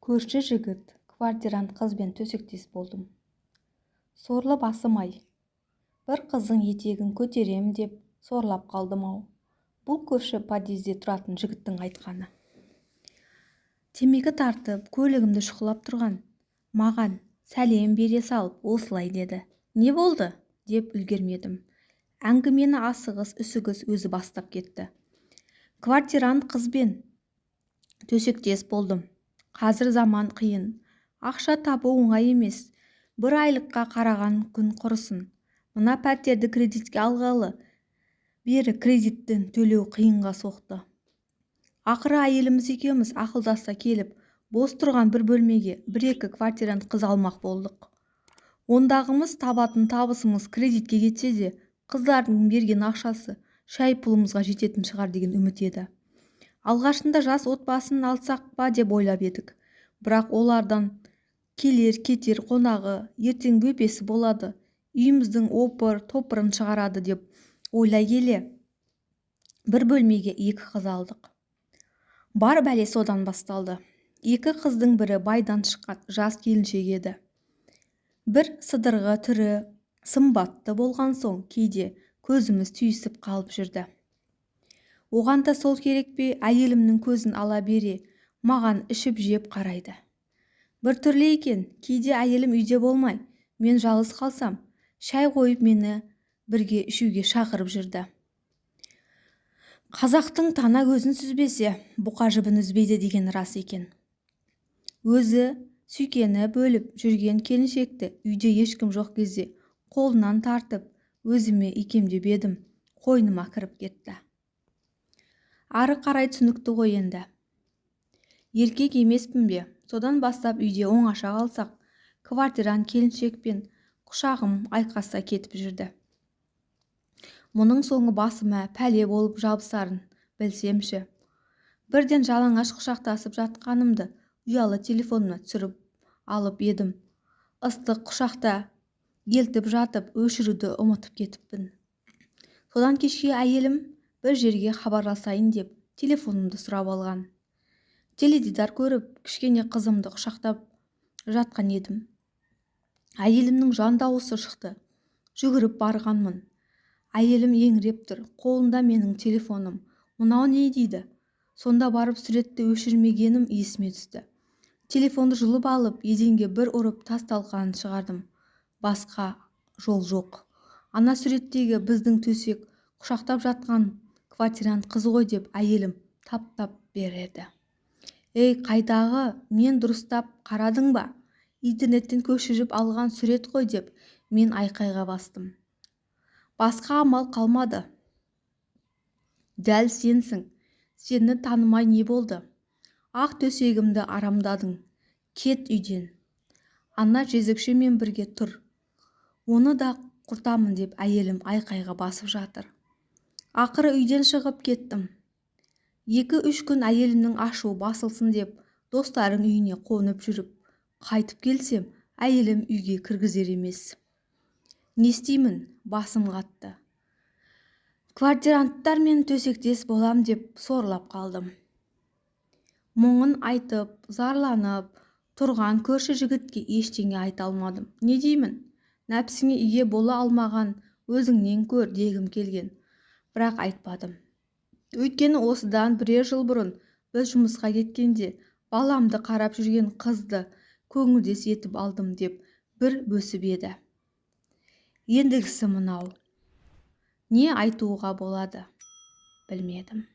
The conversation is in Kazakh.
Көрші жігіт, квартирант қызбен төсектес болдым. Сорлы басым-ай. Бір қыздың етегін көтерем деп сорлап қалдым-ау. Бұл көрші подъезде тұратын жігіттің айтқаны. Темекі тартып, көлігімді шұқылап тұрған. Маған сәлем бере салып осылай деді. Не болды? Деп үлгермедім. Әңгімені асығыс-үсігіс өзі бастап кетті. Квартирант қызбен төсектес болдым. Қазір заман қиын. Ақша табу оңай емес. Бір айлыққа қараған күн құрысын. Мына пәтерді кредитке алғалы бері кредиттен төлеу қиынға соқты. Ақыры әйеліміз екеуміз ақылдаса келіп, бос тұрған бір бөлмеге бір-екі квартирант қыз алмақ болдық. Ондағымыз табатын табысымыз кредитке кетсе де, қыздардың берген ақшасы шай пұлымызға жететін шығар деген үміт еді. Алғашында жас отбасын алсақ па деп ойлап едік. Бірақ олардан келер-кетер қонағы, ертең бөпесі болады, үйіміздің опыр-топырын шығарады деп ойлай келе, бір бөлмеге екі қыз алдық. Бар бәле содан басталды. Екі қыздың бірі байдан шыққан жас келіншек еді. Bir сыдырғы түрі сымбатты болған соң кейде көзіміз түйісіп қалып жүрді. Оған да сол керек пе, әйелімнің көзін ала бере, маған ішіп жеп қарайды. Бір түрлі екен, кейде әйелім үйде болмай, мен жалғыз қалсам, шай қойып мені бірге ішуге шақырып жүрді. Қазақтың тана көзін сүзбесе, бұқа жібін үзбейді деген рас екен. Өзі сүйкені бөліп жүрген келіншекті үйде ешкім жоқ кезде қолынан тартып, өзіме икемдеп едім, қойныма кіріп кетті. Ары қарай түсінікті ғой енді. Еркек емеспін бе? Содан бастап үйде оңаша қалсақ, квартирант келіншекпен құшағым айқаса кетіп жүрді. Мұның соңы басыма пәле болып жабысарын білсемші. Бірден жалаңаш құшақтасып жатқанымды ұялы телефонына түсіріп алып едім. Ыстық құшақта елтіп жатып өшіруді ұмытып кетіппін. Содан кешке әйелім бір жерге хабарласайын деп телефонымды сұрап алған. Теледидар көріп, кішкене қызымды құшақтап жатқан едім. Әйелімнің жан дауысы шықты. Жүгіріп барғанмын. Әйелім еңіреп тұр, қолында менің телефоным. Мынау не дейді? Сонда барып суретті өшірмегенім есіме түсті. Телефонды жұлып алып, еденге бір ұрып тасталқанын шығардым. Басқа жол жоқ. Ана суреттегі біздің төсек құшақтап жатқан квартирант қыз ғой деп әйелім таптап береді. Ей, қайдағы, мен дұрыстап қарадың ба? Интернеттен көшіріп алған сурет қой деп мен айқайға бастым. Басқа амал қалмады. Дәл сенсің. Сені танымай не болды? Ақ төсегімді арамдадың. Кет үйден. Ана жезөкшемен бірге тұр. Оны да құртамын деп әйелім айқайға басып жатыр. Ақыры үйден шығып кеттім. 2-3 күн әйелімнің ашуы басылсын деп достарың үйіне қонып жүріп, қайтып келсем, әйелім үйге кіргізер емес. Не істеймін? Басым қатты. Квартиранттармен төсектес болам деп сорлап қалдым. Мұңын айтып, зарланып, тұрған көрші жігітке ештеңе айта алмадым. Не деймін? Нәпсіңе ие бола алмаған өзіңнен көр дегім келген. Бірақ айтпадым. Өйткені осыдан бірер жыл бұрын біз жұмысқа кеткенде баламды қарап жүрген қызды көңілдес етіп алдым деп бір бөсіп еді. Ендігісі мынау. Не айтуға болады? Білмедім.